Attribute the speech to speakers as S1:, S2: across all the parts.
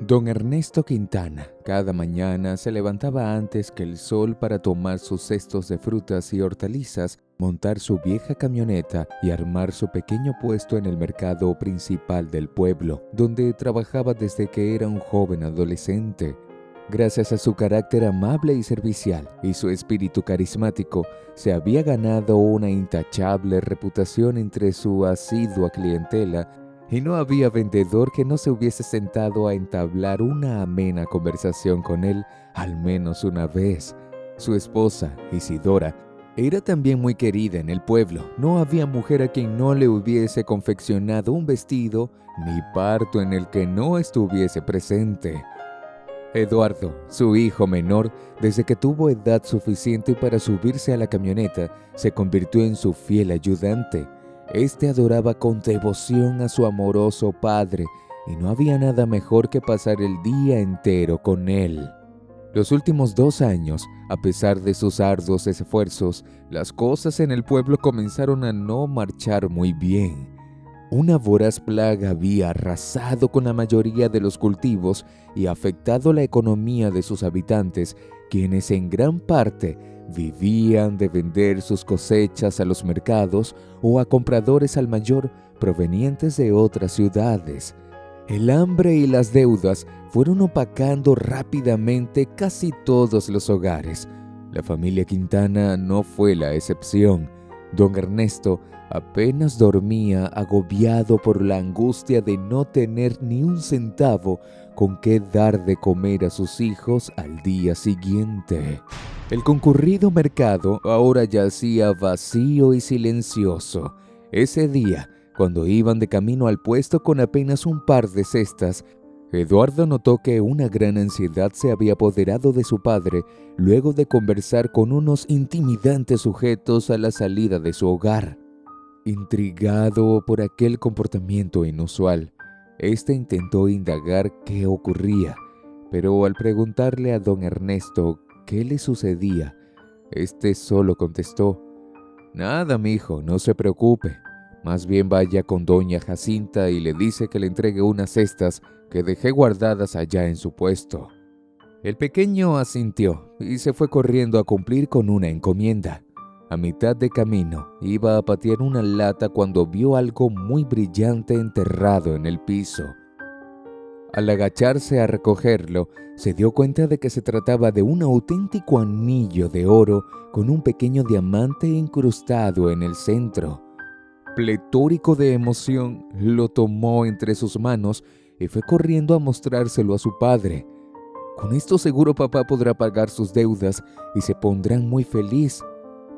S1: Don Ernesto Quintana cada mañana se levantaba antes que el sol para tomar sus cestos de frutas y hortalizas, montar su vieja camioneta y armar su pequeño puesto en el mercado principal del pueblo, donde trabajaba desde que era un joven adolescente. Gracias a su carácter amable y servicial y su espíritu carismático, se había ganado una intachable reputación entre su asidua clientela, y no había vendedor que no se hubiese sentado a entablar una amena conversación con él al menos una vez. Su esposa, Isidora, era también muy querida en el pueblo. No había mujer a quien no le hubiese confeccionado un vestido, ni parto en el que no estuviese presente. Eduardo, su hijo menor, desde que tuvo edad suficiente para subirse a la camioneta, se convirtió en su fiel ayudante. Este adoraba con devoción a su amoroso padre y no había nada mejor que pasar el día entero con él. Los últimos 2 años, a pesar de sus arduos esfuerzos, las cosas en el pueblo comenzaron a no marchar muy bien. Una voraz plaga había arrasado con la mayoría de los cultivos y afectado la economía de sus habitantes, quienes en gran parte vivían de vender sus cosechas a los mercados o a compradores al mayor provenientes de otras ciudades. El hambre y las deudas fueron opacando rápidamente casi todos los hogares. La familia Quintana no fue la excepción. Don Ernesto apenas dormía, agobiado por la angustia de no tener ni un centavo con qué dar de comer a sus hijos al día siguiente. El concurrido mercado ahora yacía vacío y silencioso. Ese día, cuando iban de camino al puesto con apenas un par de cestas, Eduardo notó que una gran ansiedad se había apoderado de su padre luego de conversar con unos intimidantes sujetos a la salida de su hogar. Intrigado por aquel comportamiento inusual, este intentó indagar qué ocurría, pero al preguntarle a don Ernesto qué le sucedía, este solo contestó: «Nada, mijo, no se preocupe. Más bien vaya con doña Jacinta y le dice que le entregue unas cestas que dejé guardadas allá en su puesto». El pequeño asintió y se fue corriendo a cumplir con una encomienda. A mitad de camino, iba a patear una lata cuando vio algo muy brillante enterrado en el piso. Al agacharse a recogerlo, se dio cuenta de que se trataba de un auténtico anillo de oro con un pequeño diamante incrustado en el centro. Pletórico de emoción, lo tomó entre sus manos y fue corriendo a mostrárselo a su padre. «Con esto seguro papá podrá pagar sus deudas y se pondrán muy feliz»,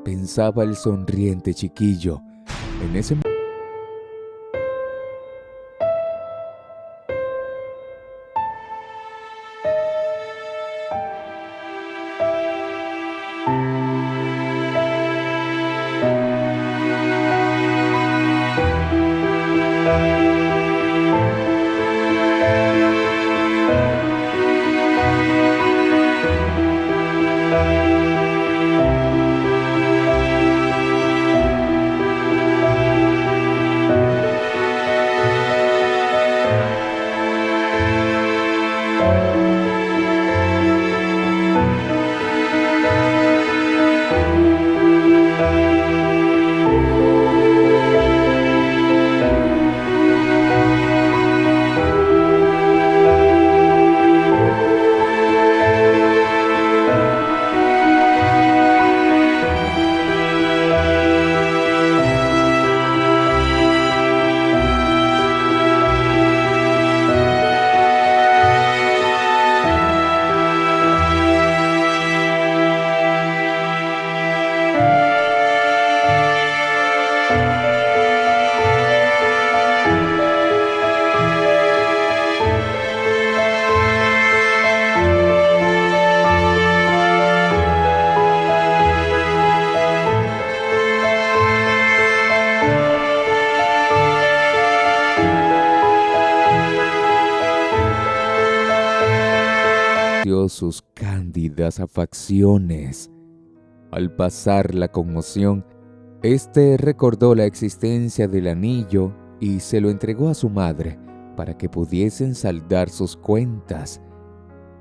S1: pensaba el sonriente chiquillo. En ese sus cándidas facciones. Al pasar la conmoción, este recordó la existencia del anillo y se lo entregó a su madre, para que pudiesen saldar sus cuentas.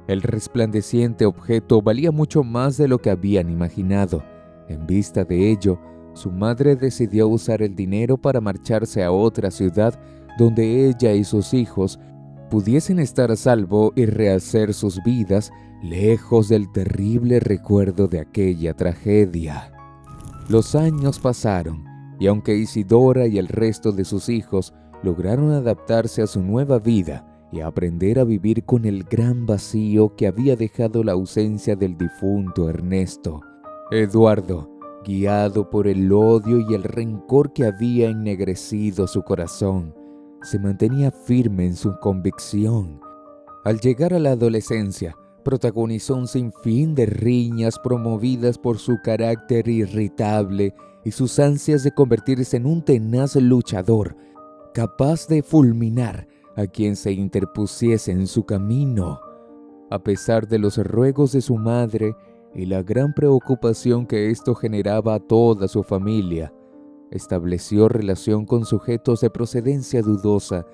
S1: El resplandeciente objeto valía mucho más de lo que habían imaginado. En vista de ello, su madre decidió usar el dinero para marcharse a otra ciudad donde ella y sus hijos pudiesen estar a salvo y rehacer sus vidas lejos del terrible recuerdo de aquella tragedia. Los años pasaron y aunque Isidora y el resto de sus hijos lograron adaptarse a su nueva vida y aprender a vivir con el gran vacío que había dejado la ausencia del difunto Ernesto, Eduardo, guiado por el odio y el rencor que había ennegrecido su corazón, se mantenía firme en su convicción. Al llegar a la adolescencia, protagonizó un sinfín de riñas promovidas por su carácter irritable y sus ansias de convertirse en un tenaz luchador, capaz de fulminar a quien se interpusiese en su camino. A pesar de los ruegos de su madre y la gran preocupación que esto generaba a toda su familia, estableció relación con sujetos de procedencia dudosa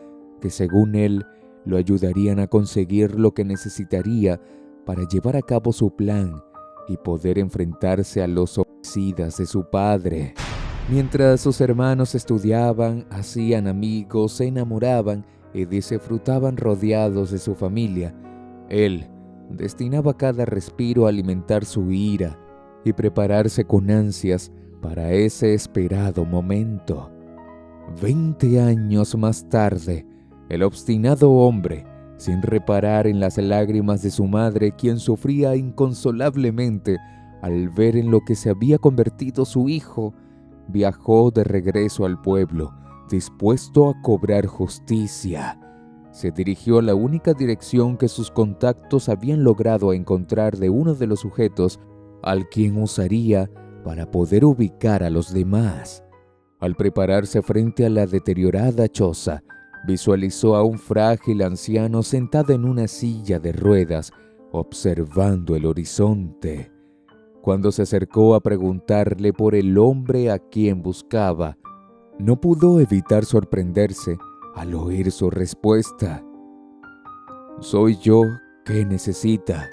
S1: que, según él, lo ayudarían a conseguir lo que necesitaría para llevar a cabo su plan y poder enfrentarse a los homicidas de su padre. Mientras sus hermanos estudiaban, hacían amigos, se enamoraban y disfrutaban rodeados de su familia, él destinaba cada respiro a alimentar su ira y prepararse con ansias para ese esperado momento. 20 años más tarde, el obstinado hombre, sin reparar en las lágrimas de su madre, quien sufría inconsolablemente al ver en lo que se había convertido su hijo, viajó de regreso al pueblo, dispuesto a cobrar justicia. Se dirigió a la única dirección que sus contactos habían logrado encontrar de uno de los sujetos al quien usaría para poder ubicar a los demás. Al prepararse frente a la deteriorada choza, visualizó a un frágil anciano sentado en una silla de ruedas, observando el horizonte. Cuando se acercó a preguntarle por el hombre a quien buscaba, no pudo evitar sorprenderse al oír su respuesta. «Soy yo, ¿qué necesita?».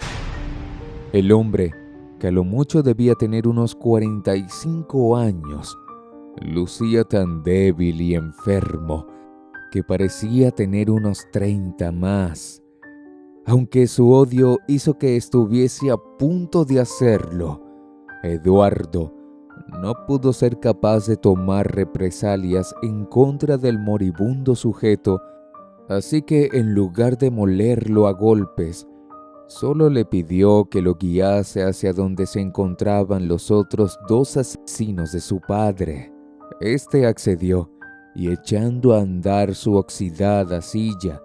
S1: El hombre, que a lo mucho debía tener unos 45 años, lucía tan débil y enfermo que parecía tener unos 30 más. Aunque su odio hizo que estuviese a punto de hacerlo, Eduardo no pudo ser capaz de tomar represalias en contra del moribundo sujeto, así que en lugar de molerlo a golpes, solo le pidió que lo guiase hacia donde se encontraban los otros 2 asesinos de su padre. Este accedió y, echando a andar su oxidada silla,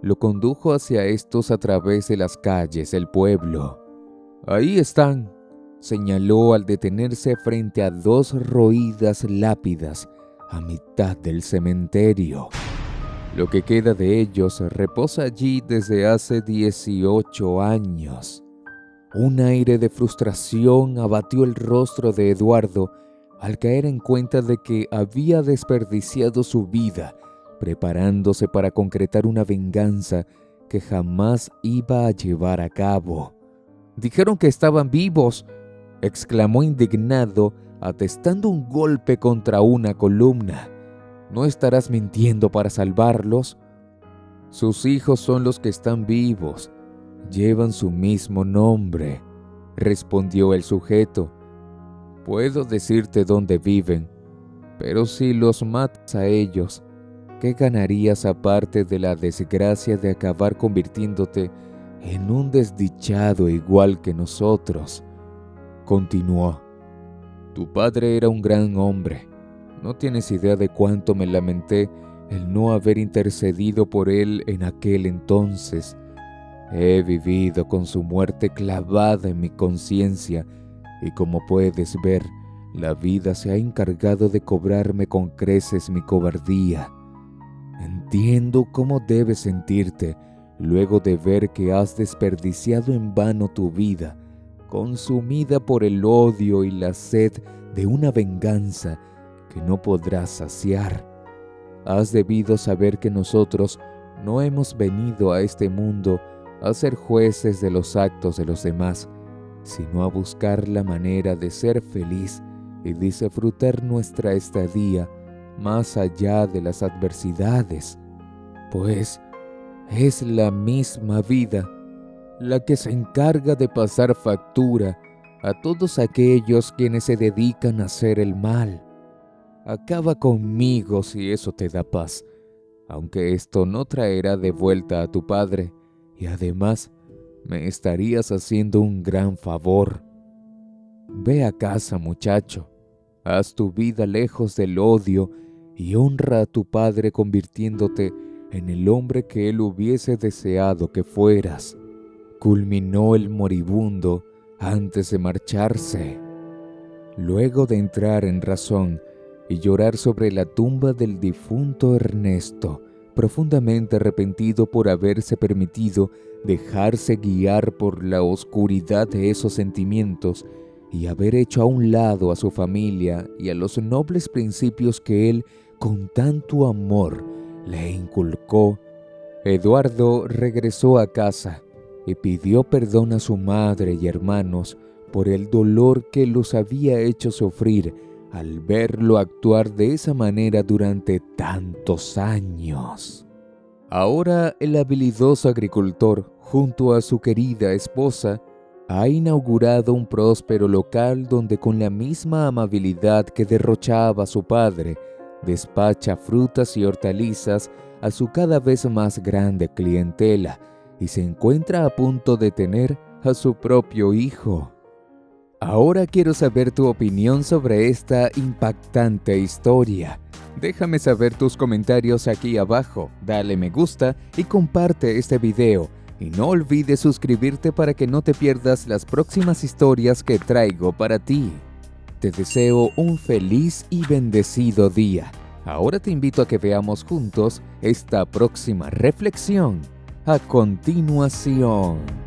S1: lo condujo hacia estos a través de las calles del pueblo. «Ahí están», señaló al detenerse frente a 2 roídas lápidas a mitad del cementerio. Lo que queda de ellos reposa allí desde hace 18 años. Un aire de frustración abatió el rostro de Eduardo al caer en cuenta de que había desperdiciado su vida preparándose para concretar una venganza que jamás iba a llevar a cabo. «Dijeron que estaban vivos», exclamó indignado, atestando un golpe contra una columna. «¿No estarás mintiendo para salvarlos?». «Sus hijos son los que están vivos. Llevan su mismo nombre», respondió el sujeto. «Puedo decirte dónde viven, pero si los matas a ellos, ¿qué ganarías aparte de la desgracia de acabar convirtiéndote en un desdichado igual que nosotros?». Continuó: «Tu padre era un gran hombre. No tienes idea de cuánto me lamenté el no haber intercedido por él en aquel entonces. He vivido con su muerte clavada en mi conciencia y, como puedes ver, la vida se ha encargado de cobrarme con creces mi cobardía. Entiendo cómo debes sentirte luego de ver que has desperdiciado en vano tu vida, consumida por el odio y la sed de una venganza que no podrás saciar. Has debido saber que nosotros no hemos venido a este mundo a ser jueces de los actos de los demás, sino a buscar la manera de ser feliz y disfrutar nuestra estadía más allá de las adversidades, pues es la misma vida la que se encarga de pasar factura a todos aquellos quienes se dedican a hacer el mal. Acaba conmigo si eso te da paz, aunque esto no traerá de vuelta a tu padre, y además me estarías haciendo un gran favor. Ve a casa, muchacho, haz tu vida lejos del odio y honra a tu padre convirtiéndote en el hombre que él hubiese deseado que fueras. Culminó el moribundo antes de marcharse. Luego de entrar en razón y llorar sobre la tumba del difunto Ernesto, profundamente arrepentido por haberse permitido dejarse guiar por la oscuridad de esos sentimientos y haber hecho a un lado a su familia y a los nobles principios que él con tanto amor le inculcó, Eduardo regresó a casa y pidió perdón a su madre y hermanos por el dolor que los había hecho sufrir al verlo actuar de esa manera durante tantos años. Ahora el habilidoso agricultor, junto a su querida esposa, ha inaugurado un próspero local donde con la misma amabilidad que derrochaba su padre, despacha frutas y hortalizas a su cada vez más grande clientela y se encuentra a punto de tener a su propio hijo. Ahora quiero saber tu opinión sobre esta impactante historia. Déjame saber tus comentarios aquí abajo, dale me gusta y comparte este video. Y no olvides suscribirte para que no te pierdas las próximas historias que traigo para ti. Te deseo un feliz y bendecido día. Ahora te invito a que veamos juntos esta próxima reflexión a continuación.